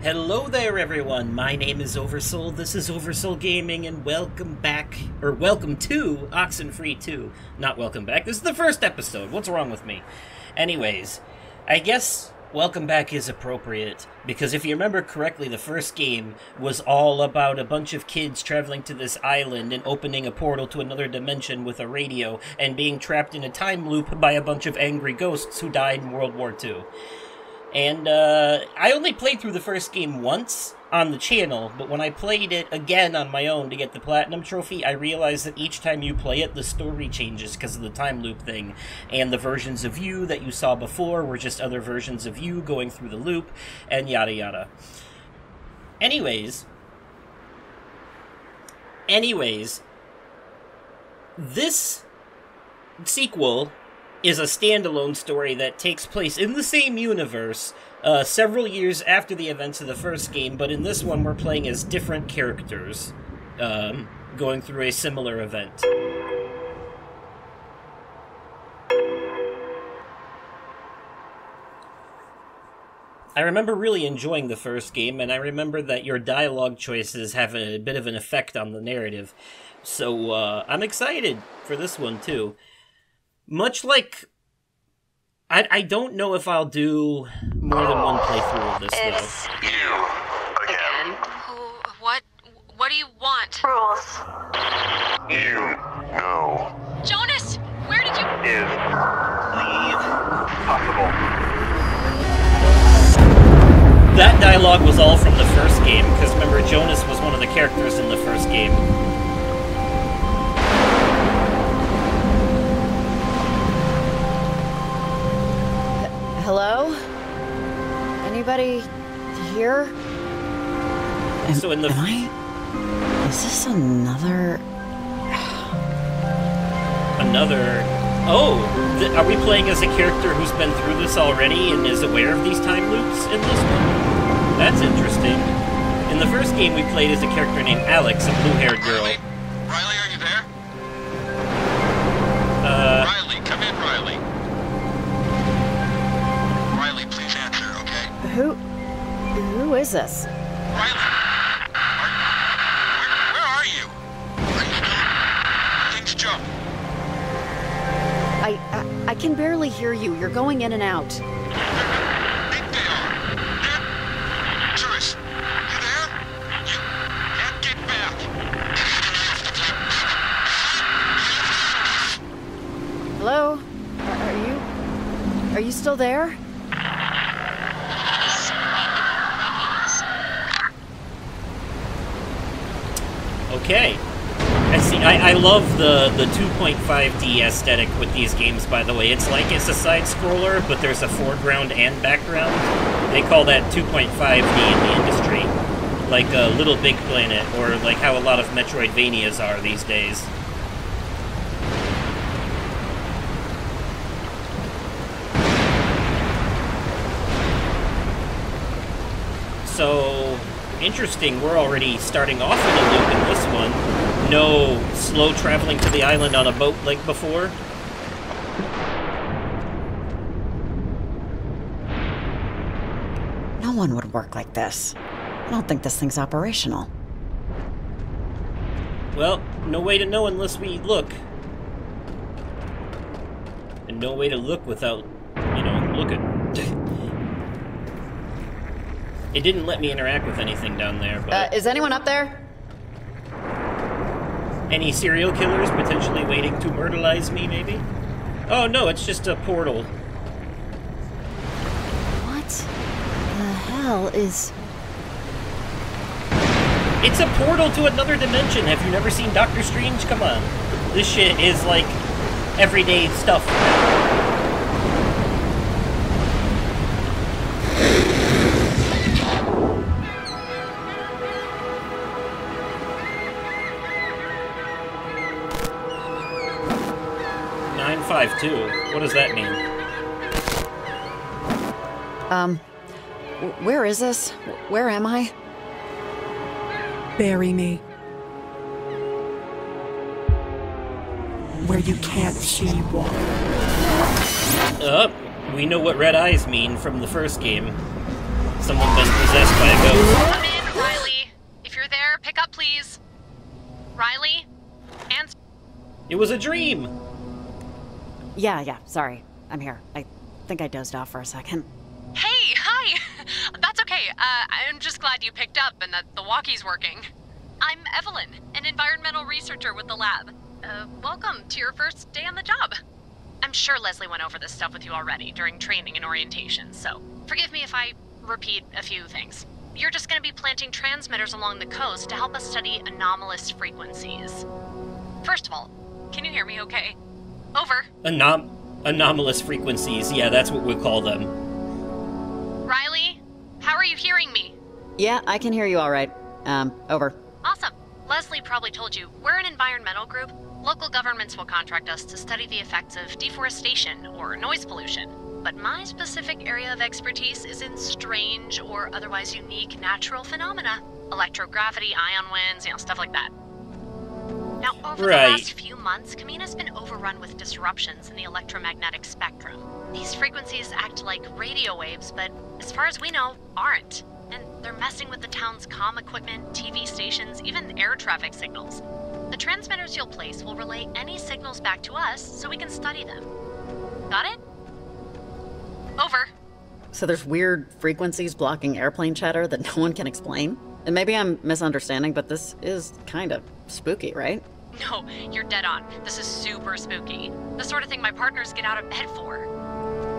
Hello there everyone, my name is Oversoul, this is Oversoul Gaming, and welcome back, or welcome to Oxenfree 2. Not welcome back, this is the first episode, what's wrong with me? Anyways, I guess welcome back is appropriate, because if you remember correctly, the first game was all about a bunch of kids traveling to this island and opening a portal to another dimension with a radio, and being trapped in a time loop by a bunch of angry ghosts who died in World War II. And, I only played through the first game once on the channel, but when I played it again on my own to get the Platinum Trophy, I realized that each time you play it, the story changes because of the time loop thing, and the versions of you that you saw before were just other versions of you going through the loop, and yada yada. Anyways, this sequel is a standalone story that takes place in the same universe several years after the events of the first game, but in this one we're playing as different characters going through a similar event. I remember really enjoying the first game, and I remember that your dialogue choices have a bit of an effect on the narrative, so I'm excited for this one too. Much like, I don't know if I'll do more than one playthrough of this, though. It's you. Again. What do you want? Rules. You. No. Jonas, where did you... Is. Leave. Possible. That dialogue was all from the first game, because remember, Jonas was one of the characters in the first game. Hello? Anybody here? So in the... Is this another... Oh! Are we playing as a character who's been through this already and is aware of these time loops in this one? That's interesting. In the first game we played as a character named Alex, a blue-haired girl. Riley, are you there? Riley, come in, Riley. Riley, please answer, okay? Who is this? Riley! Where are you? Are you still... Things jump. I can barely hear you. You're going in and out. I think they are. There? Juris, you there? You can't get back. Hello? Are you still there? Okay. I see. I love the 2.5D aesthetic with these games, by the way. It's like it's a side-scroller, but there's a foreground and background. They call that 2.5D in the industry. Like Little Big Planet, or like how a lot of Metroidvanias are these days. So, interesting, we're already starting off in a loop in this one. No slow traveling to the island on a boat like before. No one would work like this. I don't think this thing's operational. Well, no way to know unless we look. And no way to look without, you know, looking. It didn't let me interact with anything down there, but... Is anyone up there? Any serial killers potentially waiting to murderize me, maybe? Oh, no, it's just a portal. What the hell is... It's a portal to another dimension! Have you never seen Doctor Strange? Come on. This shit is, like, everyday stuff. 952. What does that mean? Where is this? Where am I? Bury me. Where you can't see water. We know what red eyes mean from the first game. someone been possessed by a ghost. Come in, Riley. If you're there, pick up, please. Riley? Answer. It was a dream! Yeah, sorry. I'm here. I think I dozed off for a second. Hey, hi! That's okay. I'm just glad you picked up and that the walkie's working. I'm Evelyn, an environmental researcher with the lab. Welcome to your first day on the job. I'm sure Leslie went over this stuff with you already during training and orientation, so forgive me if I repeat a few things. You're just going to be planting transmitters along the coast to help us study anomalous frequencies. First of all, can you hear me okay? Over. Anomalous frequencies, yeah, that's what we call them. Riley, how are you hearing me? Yeah, I can hear you all right. Over. Awesome. Leslie probably told you, we're an environmental group. Local governments will contract us to study the effects of deforestation or noise pollution. But my specific area of expertise is in strange or otherwise unique natural phenomena. Electrogravity, ion winds, stuff like that. Now, over the last few months, Kamina's been overrun with disruptions in the electromagnetic spectrum. These frequencies act like radio waves, but as far as we know, aren't. And they're messing with the town's comm equipment, TV stations, even air traffic signals. The transmitters you'll place will relay any signals back to us so we can study them. Got it? Over. So there's weird frequencies blocking airplane chatter that no one can explain? And maybe I'm misunderstanding, but this is kind of spooky, right? No, you're dead on. This is super spooky. The sort of thing my partners get out of bed for.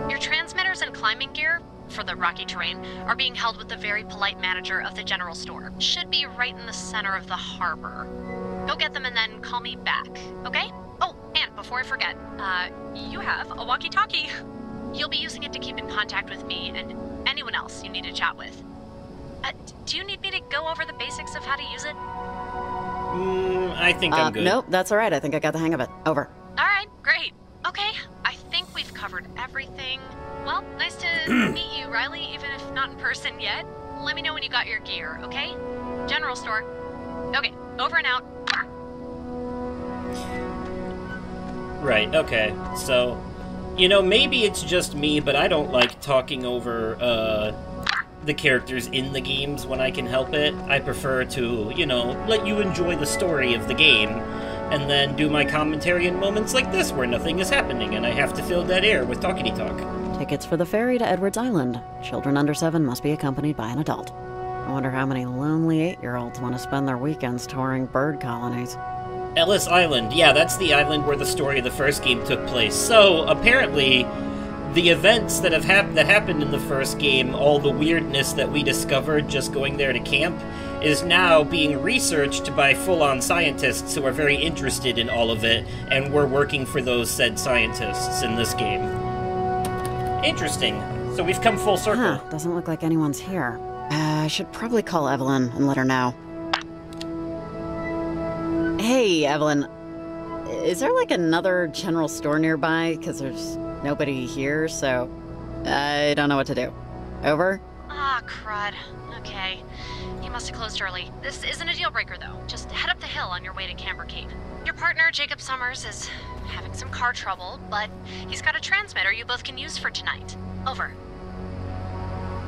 Your transmitters and climbing gear, for the rocky terrain, are being held with the very polite manager of the general store. Should be right in the center of the harbor. Go get them and then call me back, okay? Oh, and before I forget, you have a walkie-talkie. You'll be using it to keep in contact with me and anyone else you need to chat with. Do you need me to go over the basics of how to use it? I think I'm good. Nope, that's all right. I think I got the hang of it. Over. All right, great. Okay, I think we've covered everything. Well, nice to meet you, Riley, even if not in person yet. Let me know when you got your gear, okay? General store. Okay, over and out. Right, okay. So, maybe it's just me, but I don't like talking over, the characters in the games when I can help it. I prefer to, let you enjoy the story of the game, and then do my commentary in moments like this where nothing is happening and I have to fill dead air with talkity-talk. Tickets for the ferry to Edwards Island. Children under 7 must be accompanied by an adult. I wonder how many lonely 8-year-olds want to spend their weekends touring bird colonies. Ellis Island, yeah, that's the island where the story of the first game took place. So, apparently, the events that happened in the first game, all the weirdness that we discovered just going there to camp, is now being researched by full-on scientists who are very interested in all of it, and we're working for those said scientists in this game. Interesting. So we've come full circle. Doesn't look like anyone's here. I should probably call Evelyn and let her know. Hey, Evelyn. Is there another general store nearby? Because there's nobody here, so I don't know what to do. Over? Ah, crud. Okay. He must have closed early. This isn't a deal breaker, though. Just head up the hill on your way to Camber Cape. Your partner, Jacob Summers, is having some car trouble, but he's got a transmitter you both can use for tonight. Over.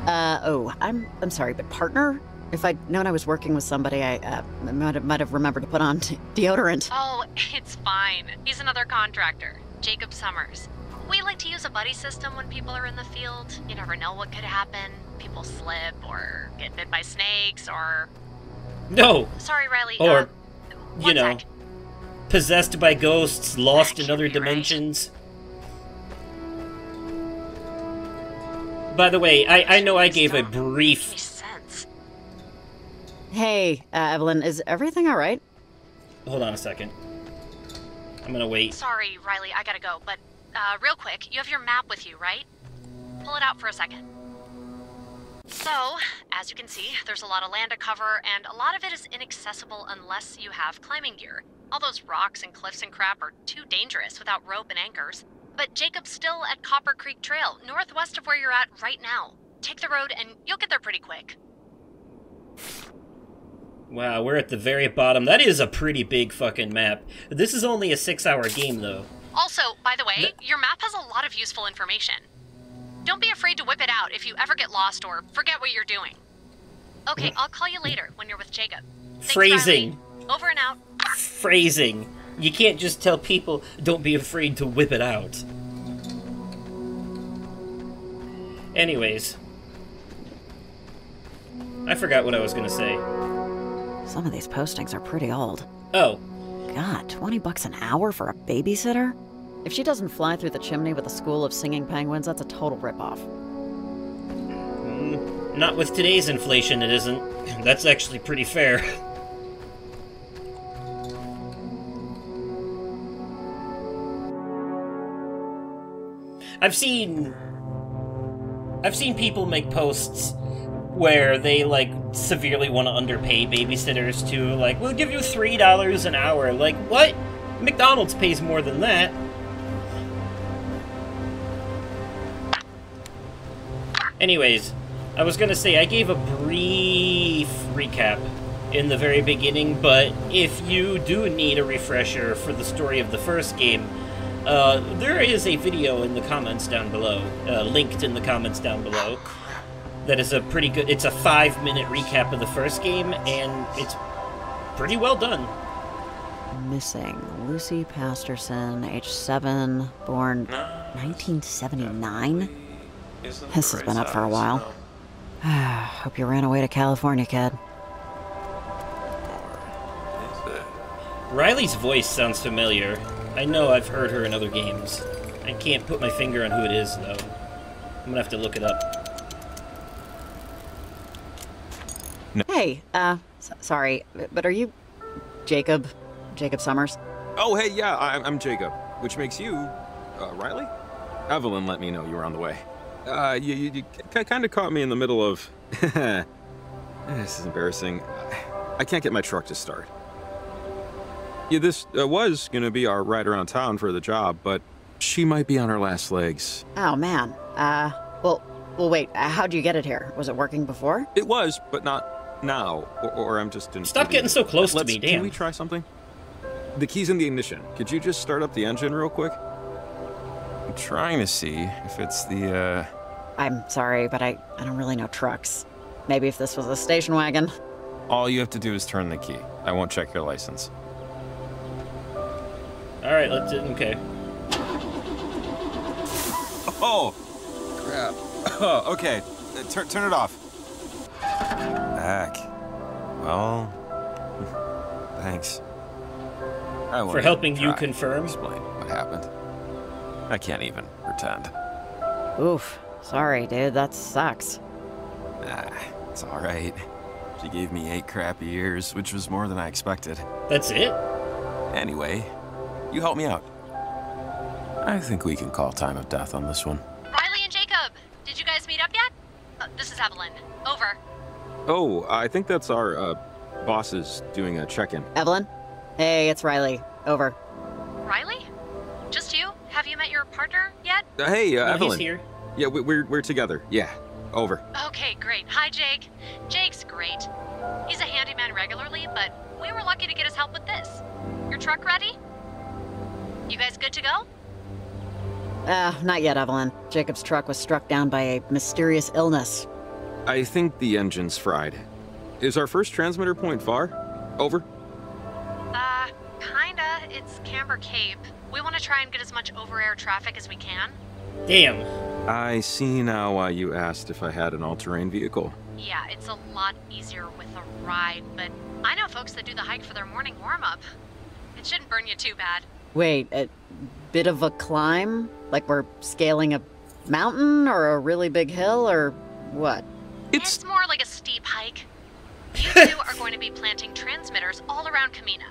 I'm sorry, but partner? If I'd known I was working with somebody, I might have remembered to put on deodorant. Oh, it's fine. He's another contractor, Jacob Summers. We like to use a buddy system when people are in the field. You never know what could happen. People slip or get bit by snakes or... No! Sorry, Riley. Or, one sec. Possessed by ghosts, lost in other Right. dimensions. By the way, I know I gave a brief... Makes sense. Hey, Evelyn, is everything all right? Hold on a second. I'm gonna wait. Sorry, Riley, I gotta go, but real quick, you have your map with you, right? Pull it out for a second. So, as you can see, there's a lot of land to cover, and a lot of it is inaccessible unless you have climbing gear. All those rocks and cliffs and crap are too dangerous without rope and anchors. But Jacob's still at Copper Creek Trail, northwest of where you're at right now. Take the road and you'll get there pretty quick. Wow, we're at the very bottom. That is a pretty big fucking map. This is only a 6-hour game, though. Also, by the way, your map has a lot of useful information. Don't be afraid to whip it out if you ever get lost or forget what you're doing. Okay, I'll call you later when you're with Jacob. Thanks, Phrasing. Riley. Over and out. Phrasing. You can't just tell people, don't be afraid to whip it out. Anyways. I forgot what I was gonna say. Some of these postings are pretty old. Oh. God, $20 an hour for a babysitter? If she doesn't fly through the chimney with a school of singing penguins, that's a total ripoff. Not with today's inflation, it isn't. That's actually pretty fair. I've seen people make posts where they, like, severely want to underpay babysitters to, like, we'll give you $3 an hour. Like, what? McDonald's pays more than that. Anyways, I was gonna say, I gave a brief recap in the very beginning, but if you do need a refresher for the story of the first game, there is a video in the comments down below, linked in the comments down below, that is a pretty good, it's a 5-minute recap of the first game, and it's pretty well done. Missing Lucy Pasterson, age 7, born 1979? This has been up for a while. Hope you ran away to California, kid. Riley's voice sounds familiar. I know I've heard her in other games. I can't put my finger on who it is, though. I'm gonna have to look it up. No. Hey, sorry, but are you Jacob Summers? Oh, hey, yeah, I'm Jacob, which makes you, Riley? Evelyn let me know you were on the way. You kind of caught me in the middle of... This is embarrassing. I can't get my truck to start. Yeah, this was gonna be our ride around town for the job, but she might be on her last legs. Oh, man. Well, wait, how'd you get it here? Was it working before? It was, but not now, or I'm just in... Stop getting so close to me, damn. Can we try something? The key's in the ignition. Could you just start up the engine real quick? I'm trying to see if it's the, I'm sorry, but I don't really know trucks. Maybe if this was a station wagon. All you have to do is turn the key. I won't check your license. Alright, let's do okay. Oh! Crap. Okay, turn it off. Back. Well, thanks. I won't For helping you try to confirm? explain what happened. I can't even pretend. Oof. Sorry, dude, that sucks. Nah, it's all right. She gave me 8 crappy years, which was more than I expected. That's it? Anyway, you helped me out. I think we can call time of death on this one. Riley and Jacob, did you guys meet up yet? This is Evelyn. Over. Oh, I think that's our, bosses doing a check-in. Evelyn? Hey, it's Riley. Over. Riley? Just you? Have you met your partner yet? Hey, No, Evelyn. he's here. Yeah, we're together. Yeah, over. Okay, great. Hi, Jake. Jake's great. He's a handyman regularly, but we were lucky to get his help with this. Your truck ready? You guys good to go? Not yet, Evelyn. Jacob's truck was struck down by a mysterious illness. I think the engine's fried. Is our first transmitter point far? Over. Kinda. It's Camber Cape. We want to try and get as much over-air traffic as we can. Damn. I see now why you asked if I had an all-terrain vehicle. Yeah, it's a lot easier with a ride, but I know folks that do the hike for their morning warm-up. It shouldn't burn you too bad. Wait, a bit of a climb? Like we're scaling a mountain or a really big hill or what? It's more like a steep hike. You two are going to be planting transmitters all around Kamina.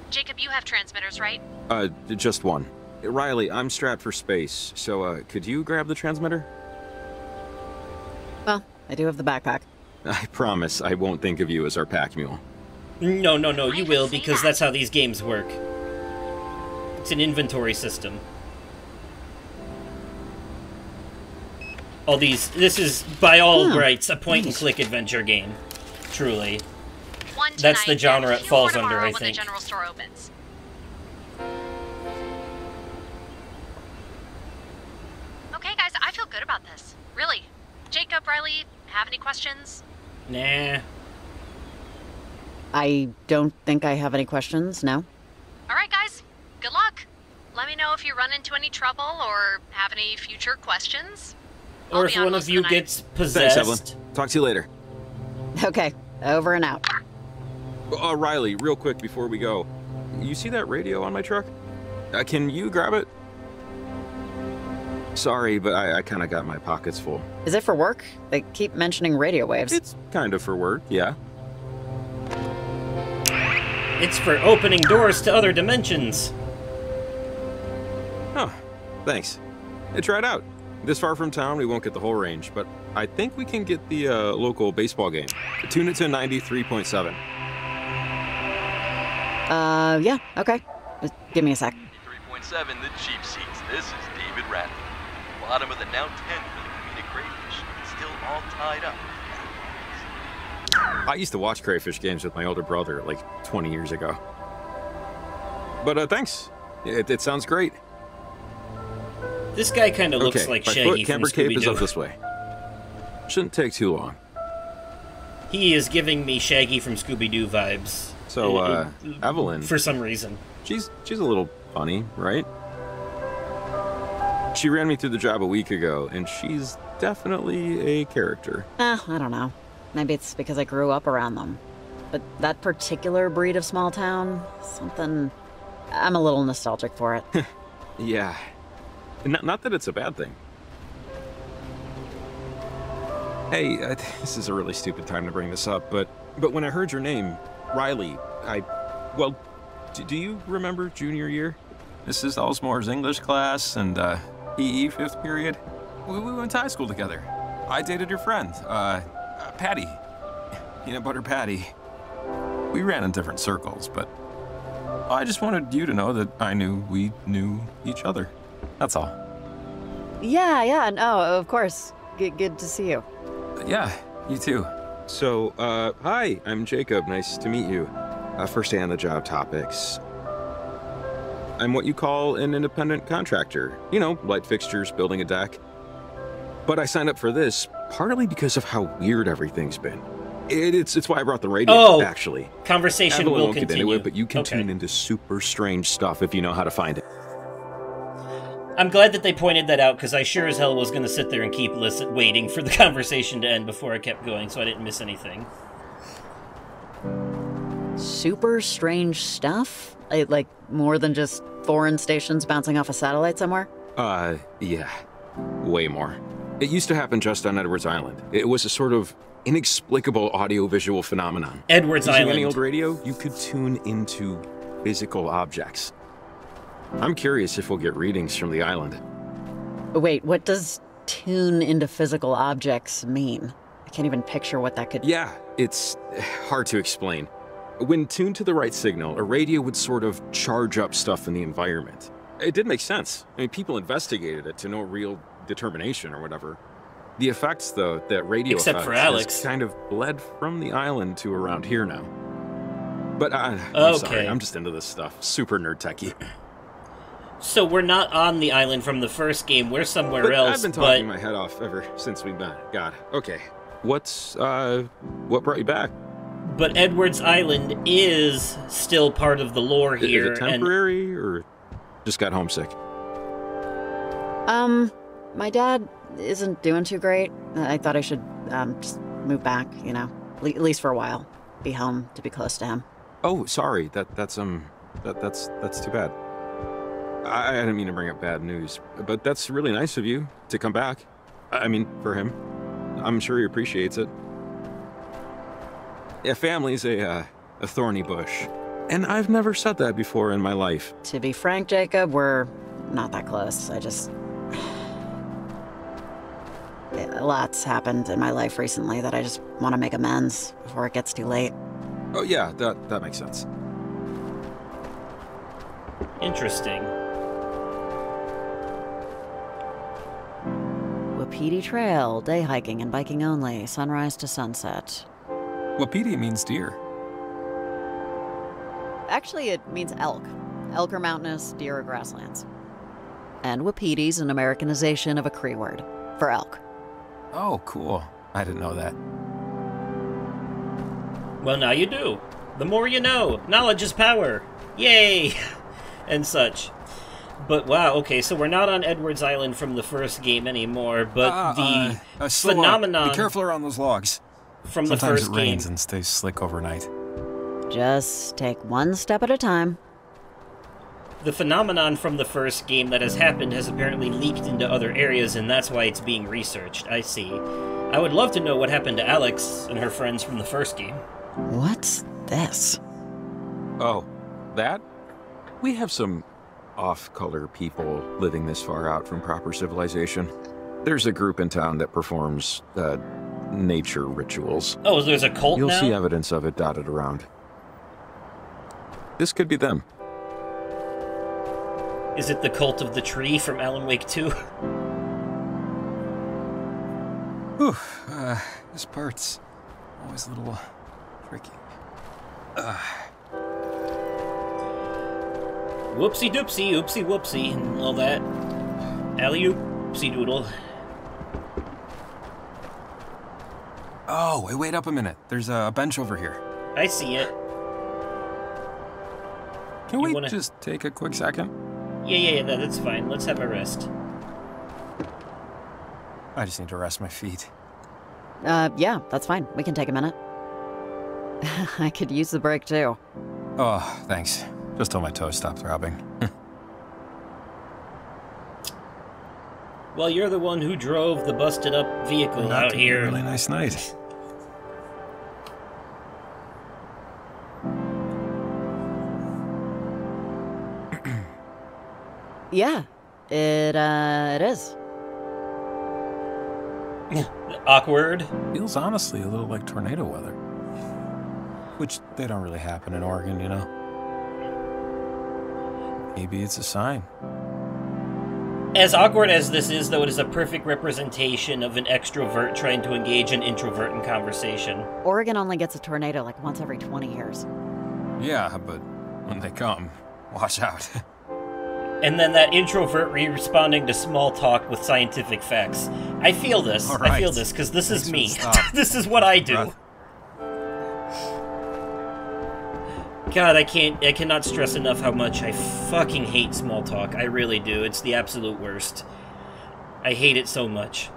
Jacob, you have transmitters, right? Just one. Riley, I'm strapped for space, so, could you grab the transmitter? Well, I do have the backpack. I promise I won't think of you as our pack mule. No, you didn't will, say because that. that's how these games work. It's an inventory system. This is, by all rights, a point-and-click adventure game. Truly. One That's the tonight, genre and it two falls more under, tomorrow I when think. the general store opens. Okay, guys, I feel good. good about this. Really. Jacob, Riley, have any questions? Nah. I don't think I have any questions, no? Alright, guys. Good luck. Let me know if you run into any trouble or have any future questions. I'll Or be if on one most of the you night. gets Thanks, possessed. Evelyn. Talk to you later. Okay, over and out. Riley, real quick before we go. You see that radio on my truck? Can you grab it? Sorry, but I kind of got my pockets full. Is it for work? They keep mentioning radio waves. It's kind of for work, yeah. It's for opening doors to other dimensions. Oh, thanks. Try it out. This far from town, we won't get the whole range, but I think we can get the local baseball game. Tune it to 93.7. Yeah, okay. Just give me a sec. 3.7, the cheap seats. This is David Radley. Bottom of the now 10 for the comedic crayfish. It's still all tied up. I used to watch crayfish games with my older brother like 20 years ago. But thanks. It sounds great. This guy kind of looks Okay, like my Shaggy foot from camper cape is up Scooby-Doo. this way. Shouldn't take too long. He is giving me Shaggy from Scooby-Doo vibes. So, Evelyn, For some reason. she's a little funny, right? She ran me through the job a week ago, and she's definitely a character. I don't know. Maybe it's because I grew up around them. But that particular breed of small town, something... I'm a little nostalgic for it. Yeah. Not that it's a bad thing. Hey, this is a really stupid time to bring this up, but when I heard your name, Riley, well, do you remember junior year? Mrs. Elsmore's English class and PE 5th period? We went to high school together. I dated your friend, Patty. Peanut Butter Patty. We ran in different circles, but I just wanted you to know that we knew each other. That's all. Yeah, no, of course. Good to see you. Yeah, you too. So, hi, I'm Jacob. Nice to meet you. First day on the job topics. I'm what you call an independent contractor. You know, light fixtures, building a deck. But I signed up for this partly because of how weird everything's been. It's why I brought the radio, actually. Conversation Evelyn will won't continue. get into it, but you can tune into super strange stuff if you know how to find it. I'm glad that they pointed that out, because I sure as hell was going to sit there and keep waiting for the conversation to end before I kept going, so I didn't miss anything. Super strange stuff? Like more than just foreign stations bouncing off a satellite somewhere? Yeah. Way more. It used to happen just on Edwards Island. It was a sort of inexplicable audio-visual phenomenon. Edwards Using Island. any old radio, you could tune into physical objects. I'm curious if we'll get readings from the island. Wait, what does tune into physical objects mean? I can't even picture what that could... Yeah, it's hard to explain. When tuned to the right signal, a radio would sort of charge up stuff in the environment. It did make sense. I mean, people investigated it to no real determination or whatever. The effects, though, that radio Except effects for Alex. has kind of bled from the island to around here now. But I'm sorry, I'm just into this stuff. Super nerd techie. So we're not on the island from the first game. We're somewhere else. I've been talking my head off ever since we met. God. Okay. What brought you back? But Edwards Island is still part of the lore here. Is it temporary or just got homesick? My dad isn't doing too great. I thought I should, just move back, you know, at least for a while. Be home to be close to him. Oh, sorry. That's too bad. I didn't mean to bring up bad news, but that's really nice of you to come back. I mean, for him. I'm sure he appreciates it. Yeah, family's a thorny bush. And I've never said that before in my life. To be frank, Jacob, we're not that close. A lot's happened in my life recently that I just want to make amends before it gets too late. Oh yeah, that makes sense. Interesting. Wapiti Trail, day hiking and biking only, sunrise to sunset. Wapiti means deer. Actually, it means elk. Elk are mountainous, deer are grasslands. And Wapiti's an Americanization of a Cree word. for elk. Oh, cool. I didn't know that. Well, now you do. The more you know. Knowledge is power. Yay! And such. But wow, okay, so we're not on Edwards Island from the first game anymore, but the phenomenon... Be careful around those logs. From Sometimes the first it game... rains and stays slick overnight. Just take one step at a time. The phenomenon from the first game that has happened has apparently leaked into other areas, and that's why it's being researched. I see. I would love to know what happened to Alex and her friends from the first game. What's this? Oh, that? We have some off-color people living this far out from proper civilization. There's a group in town that performs, nature rituals. Oh, there's a cult You'll now? see evidence of it dotted around. This could be them. Is it the cult of the tree from Alan Wake 2? Whew, this part's always a little tricky. Whoopsie doopsie, oopsie whoopsie, and all that. Alley-oopsie doodle. Oh, wait up a minute. There's a bench over here. I see it. Can we just take a quick second? Yeah, that's fine. Let's have a rest. I just need to rest my feet. Yeah, that's fine. We can take a minute. I could use the break, too. Oh, thanks. Just till my toes stop throbbing. Well, you're the one who drove the busted-up vehicle out here. A really nice night. Yeah, it is. Awkward. Feels honestly a little like tornado weather. Which, they don't really happen in Oregon, you know? Maybe it's a sign. As awkward as this is, though, it is a perfect representation of an extrovert trying to engage an introvert in conversation. Oregon only gets a tornado like once every 20 years. Yeah, but when they come, watch out. And then that introvert responding to small talk with scientific facts. I feel this. All right. I feel this, because this is me. Stop. This is what I do. Breath. God, I cannot stress enough how much I fucking hate small talk. I really do. It's the absolute worst. I hate it so much.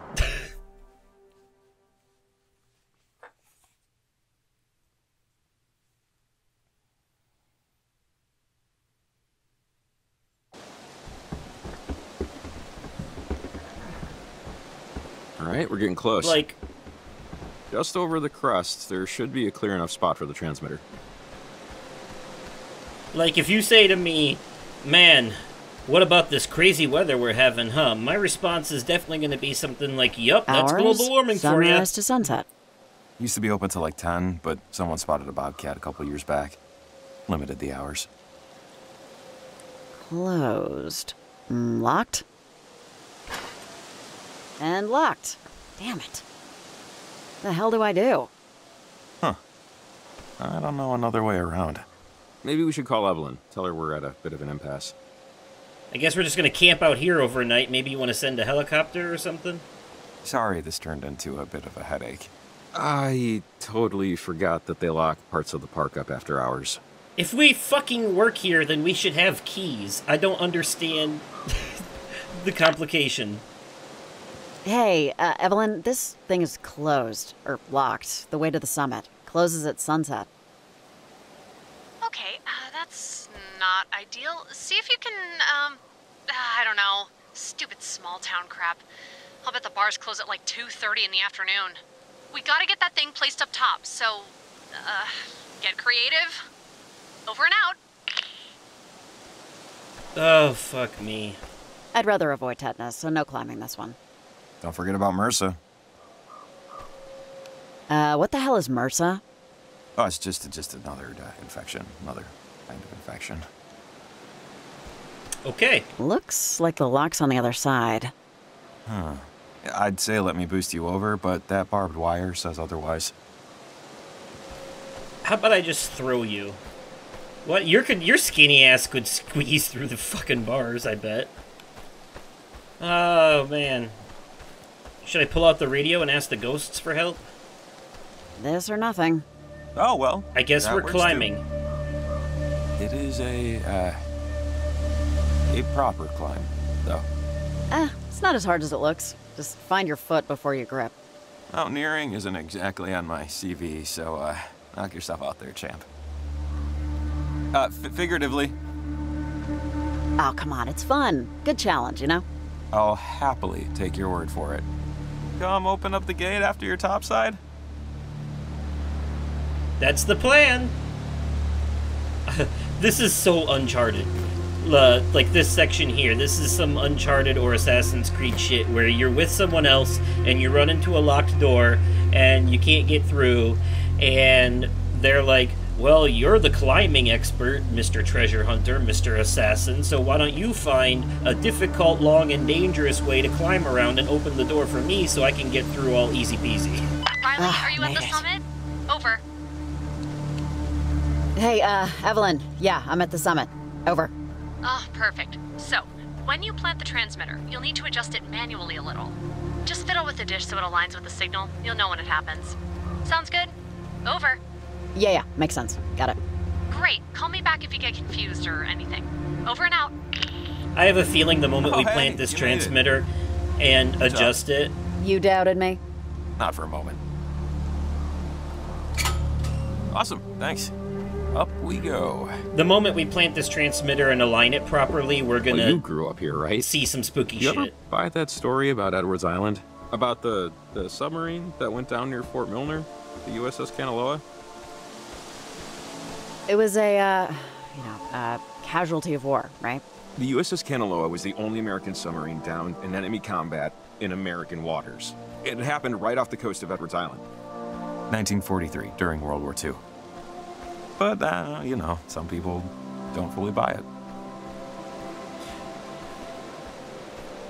Alright, we're getting close. Like, just over the crust, there should be a clear enough spot for the transmitter. Like, if you say to me, man, what about this crazy weather we're having, huh? My response is definitely going to be something like, yup, that's global warming for you. Sunrise to sunset. Used to be open till like 10, but someone spotted a bobcat a couple years back. Limited the hours. Closed. Locked. And locked. Damn it. The hell do I do? Huh. I don't know another way around. Maybe we should call Evelyn. Tell her we're at a bit of an impasse. I guess we're just going to camp out here overnight. Maybe you want to send a helicopter or something? Sorry this turned into a bit of a headache. I totally forgot that they lock parts of the park up after hours. If we fucking work here, then we should have keys. I don't understand the complication. Hey, Evelyn, this thing is closed. Or locked. The way to the summit. Closes at sunset. Okay, that's not ideal. See if you can, I don't know, stupid small town crap. I'll bet the bars close at like 2:30 in the afternoon. We gotta get that thing placed up top, so, get creative. Over and out. Oh, fuck me. I'd rather avoid tetanus, so no climbing this one. Don't forget about MRSA. What the hell is MRSA? Oh, it's just another infection. Another kind of infection. Okay. Looks like the lock's on the other side. Huh. I'd say let me boost you over, but that barbed wire says otherwise. How about I just throw you? What? Your skinny ass could squeeze through the fucking bars, I bet. Oh, man. Should I pull out the radio and ask the ghosts for help? This or nothing. Oh, well. I guess that we're works climbing. too. It is a proper climb, though. It's not as hard as it looks. Just find your foot before you grip. Mountaineering isn't exactly on my CV, so, knock yourself out there, champ. Figuratively. Oh, come on, it's fun. Good challenge, you know? I'll happily take your word for it. Come open up the gate after your topside? That's the plan. This is so Uncharted. Like this section here, this is some Uncharted or Assassin's Creed shit where you're with someone else and you run into a locked door and you can't get through, and they're like, well, you're the climbing expert, Mr. Treasure Hunter, Mr. Assassin, so why don't you find a difficult, long, and dangerous way to climb around and open the door for me so I can get through all easy peasy. Riley, are you at the summit? Over. Hey, Evelyn. Yeah, I'm at the summit. Over. Ah, perfect. So, when you plant the transmitter, you'll need to adjust it manually a little. Just fiddle with the dish so it aligns with the signal. You'll know when it happens. Sounds good? Over. Yeah, makes sense. Got it. Great. Call me back if you get confused or anything. Over and out. I have a feeling the moment we hey, plant this you made it. transmitter and adjust it... You doubted me? Not for a moment. Awesome, thanks. Up we go. The moment we plant this transmitter and align it properly, we're gonna Well, you grew up here, right? see some spooky You ever shit. buy that story about Edwards Island? About the submarine that went down near Fort Milner? The USS Kanaloa? It was a, casualty of war, right? The USS Kanaloa was the only American submarine down in enemy combat in American waters. It happened right off the coast of Edwards Island. 1943, during World War II. But, some people don't fully buy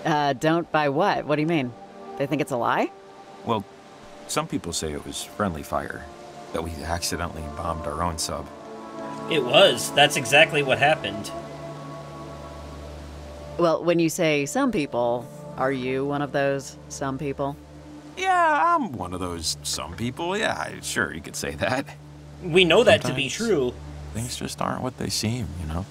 it. Don't buy what? What do you mean? They think it's a lie? Well, some people say it was friendly fire, that we accidentally bombed our own sub. It was. That's exactly what happened. Well, when you say some people, are you one of those some people? Yeah, I'm one of those some people. Yeah, sure, you could say that. We know that to be Sometimes true. Things just aren't what they seem, you know?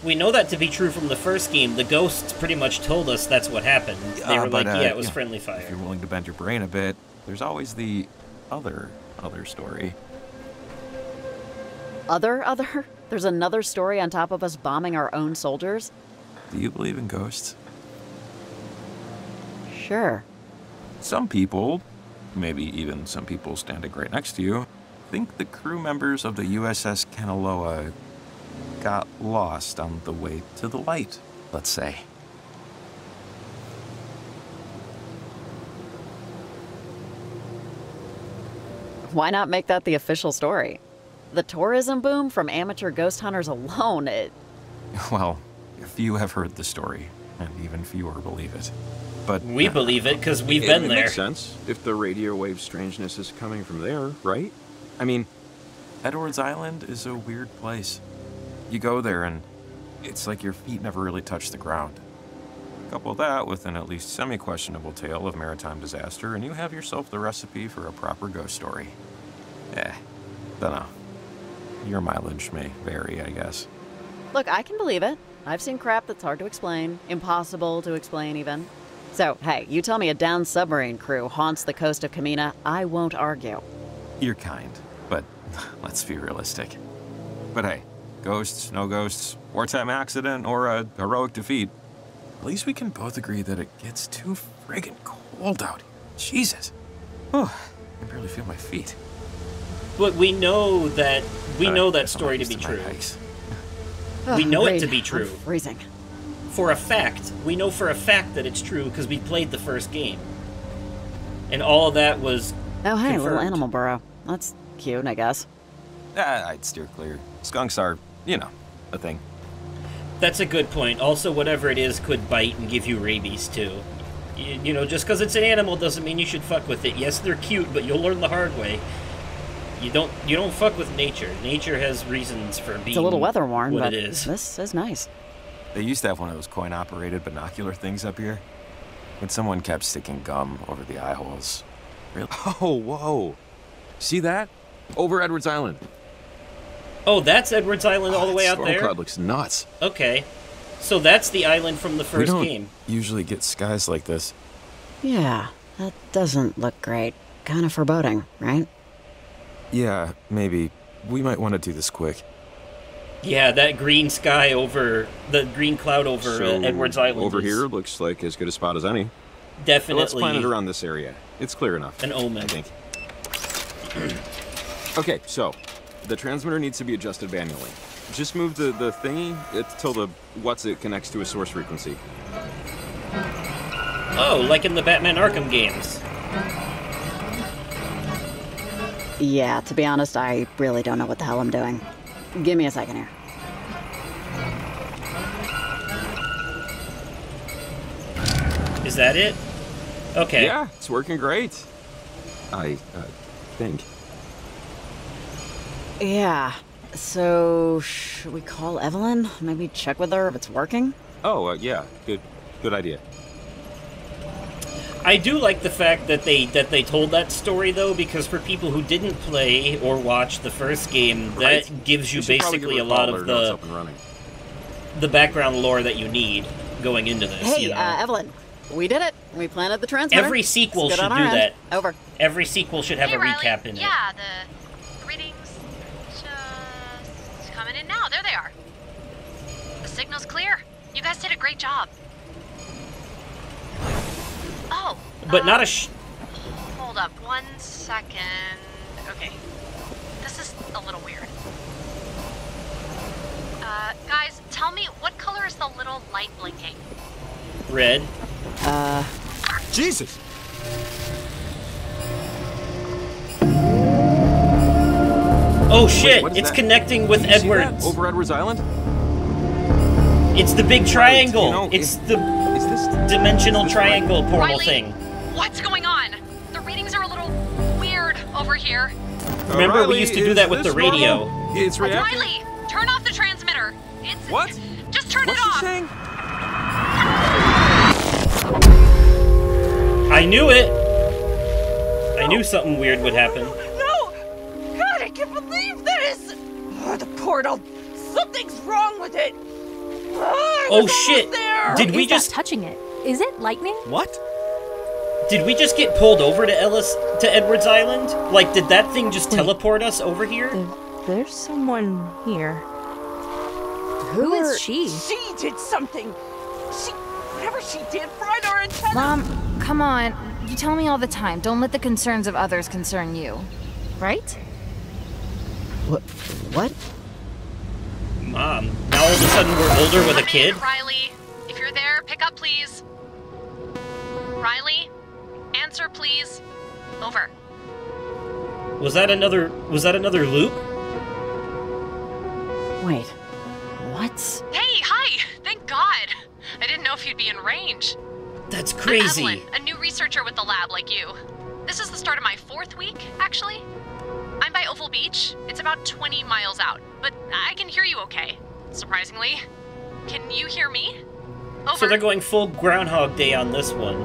We know that to be true from the first game. The ghosts pretty much told us that's what happened. They were like, yeah, it was friendly If you're fire. willing to bend your brain a bit, there's always the other story. Other? There's another story on top of us bombing our own soldiers? Do you believe in ghosts? Sure. Some people, maybe even some people standing right next to you, think the crew members of the USS Kanaloa got lost on the way to the light, let's say. Why not make that the official story? The tourism boom from amateur ghost hunters alone, Well, few have heard the story, and even fewer believe it. But We believe it because we've been It there. makes sense if the radio wave strangeness is coming from there, right? I mean, Edwards Island is a weird place. You go there and it's like your feet never really touch the ground. Couple that with an at least semi-questionable tale of maritime disaster, and you have yourself the recipe for a proper ghost story. Dunno. Your mileage may vary, I guess. Look, I can believe it. I've seen crap that's hard to explain, impossible to explain even. So, hey, you tell me a downed submarine crew haunts the coast of Kamina, I won't argue. You're kind, but let's be realistic. But hey, ghosts, no ghosts, wartime accident, or a heroic defeat, at least we can both agree that it gets too friggin' cold out here. Jesus. I can barely feel my feet. But we know that Guess story I'm to be used my true. hikes. We know it Great. to be I'm true. freezing. For a fact. We know for a fact that it's true because we played the first game. And all of that was Oh, hey, little confirmed. animal burrow. That's cute, I guess. I'd steer clear. Skunks are, a thing. That's a good point. Also, whatever it is could bite and give you rabies, too. Just because it's an animal doesn't mean you should fuck with it. Yes, they're cute, but you'll learn the hard way. You don't fuck with nature. Nature has reasons for being It's a little weather worn, what but it is. this is nice. They used to have one of those coin-operated binocular things up here. And someone kept sticking gum over the eye holes. Really? Oh, whoa. See that? Over Edwards Island. Oh, that's Edwards Island all the way out Storm there? cloud looks nuts. Okay. So that's the island from the We first don't game. usually get skies like this. Yeah, that doesn't look great. Kind of foreboding, right? Yeah, maybe. We might want to do this quick. Yeah, that green sky over... the green cloud over So, Edwards Island over is here looks like as good a spot as any. definitely Let's plan it around this area. It's clear enough. an omen. I think. Okay, so the transmitter needs to be adjusted manually. Just move the thingy till the it connects to a source frequency. Oh, like in the Batman Arkham games. Yeah, to be honest, I really don't know what the hell I'm doing. Give me a second here. Is that it? Okay. Yeah, it's working great. I think. Yeah, so should we call Evelyn? Maybe check with her if it's working? Oh, yeah, good idea. I do like the fact that they told that story, though, because for people who didn't play or watch the first game, Right. that gives you We should probably basically give a her lot call, of let her know it's up and running. the background lore that you need going into this. Hey, you know? Evelyn, we did it. We planted the transmitter. Every sequel It's good should on do our end. that. Over. Every sequel should have Hey, a Riley. recap in it. Yeah, the readings just coming in now. There they are. The signal's clear. You guys did a great job. Oh. But not a Hold up 1 second. Okay. This is a little weird. Guys, tell me, what color is the little light blinking? red. Jesus! Oh shit! what is It's that? connecting with Did you see that? Edwards. Over Edwards Island? It's the big triangle. You know, it's the Is this dimensional is this triangle portal Riley, thing. what's going on? The readings are a little weird over here. Remember, we Riley, used to do is that with this the radio. normal? It's reacting. Riley, turn off the transmitter. It's What? Just turn What's it she off. saying? I knew it. I knew something weird would happen. No! God, I can't believe this! Oh, the portal. Something's wrong with it. I Oh was shit! almost there. Did we Is that just touching it? Is it lightning? What? did we just get pulled over to Edwards Island? Like, did that thing just teleport us over here? There's someone here. Who Who are... is she? She did something. Whatever she did, fried our antenna. Mom, come on. You tell me all the time. Don't let the concerns of others concern you. Right? What? Mom, now all of a sudden we're older with a Come kid? in, Riley. If you're there, pick up, please. Riley, answer, please. Over. Was that another loop? Wait. What? Hey, hi. Thank God. I didn't know if you'd be in range. That's I'm crazy. Evelyn, a new researcher with the lab like you. This is the start of my 4th week, actually. I'm by Oval Beach. It's about 20 miles out, but I can hear you okay, surprisingly. Can you hear me? Over. So they're going full Groundhog Day on this one.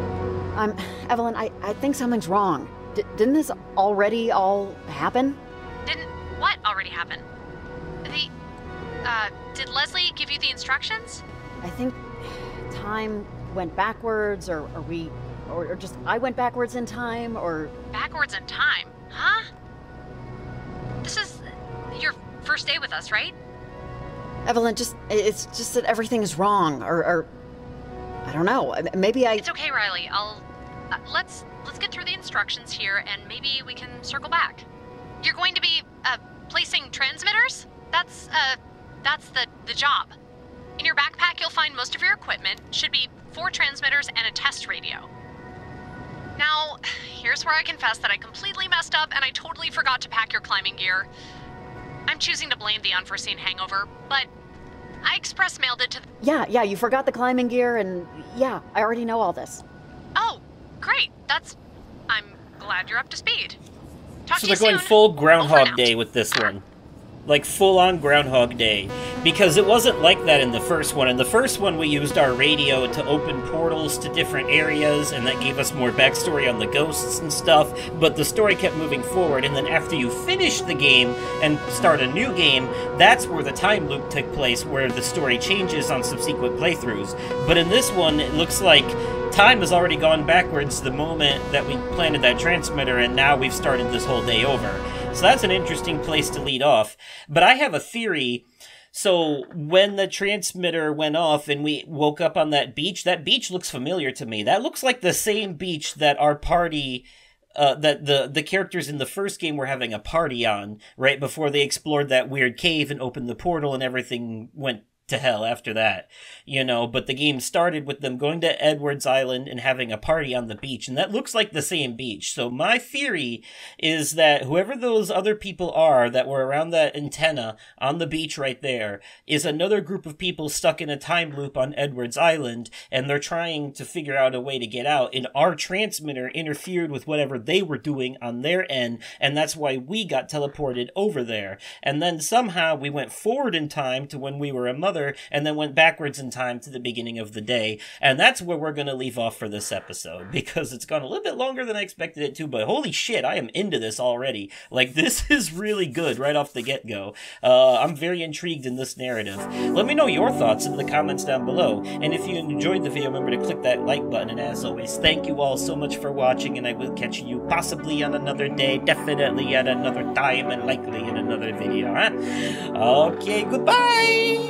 Evelyn, I think something's wrong. Didn't this already all happen? Didn't what already happen? Did Leslie give you the instructions? I think time went backwards, or just I went backwards in time, or... Backwards in time, huh? This is your first day with us, right? Evelyn, it's just that everything is wrong, or I don't know. Maybe I... It's okay, Riley. I'll let's get through the instructions here, and maybe we can circle back. You're going to be placing transmitters. That's the job. In your backpack, you'll find most of your equipment. Should be 4 transmitters and a test radio. Now, here's where I confess that I completely messed up and I totally forgot to pack your climbing gear. I'm choosing to blame the unforeseen hangover, but I express mailed it to the... Yeah, you forgot the climbing gear, and yeah, I already know all this. Oh, great. I'm glad you're up to speed. Talk So to they're you going soon. full Over and Groundhog out. Day with this one. Like full-on Groundhog Day, because it wasn't like that in the first one. In the first one, we used our radio to open portals to different areas, and that gave us more backstory on the ghosts and stuff, but the story kept moving forward, and then after you finish the game and start a new game, that's where the time loop took place, where the story changes on subsequent playthroughs. But in this one, it looks like time has already gone backwards the moment that we planted that transmitter, and now we've started this whole day over. So that's an interesting place to lead off. But I have a theory. So when the transmitter went off and we woke up on that beach looks familiar to me. That looks like the same beach that our party, that the characters in the first game were having a party on, right before they explored that weird cave and opened the portal and everything went to hell after that, you know, but the game started with them going to Edwards Island and having a party on the beach, and that looks like the same beach. So my theory is that whoever those other people are that were around that antenna on the beach right there is another group of people stuck in a time loop on Edwards Island, and they're trying to figure out a way to get out, and our transmitter interfered with whatever they were doing on their end, and that's why we got teleported over there. And then somehow we went forward in time to when we were a mother, and then went backwards in time to the beginning of the day. And that's where we're going to leave off for this episode, because it's gone a little bit longer than I expected it to, but holy shit, I am into this already. Like, this is really good right off the get-go. I'm very intrigued in this narrative. Let me know your thoughts in the comments down below, and if you enjoyed the video, remember to click that like button, and as always, thank you all so much for watching, and I will catch you possibly on another day, definitely at another time, and likely in another video, huh? Okay, goodbye!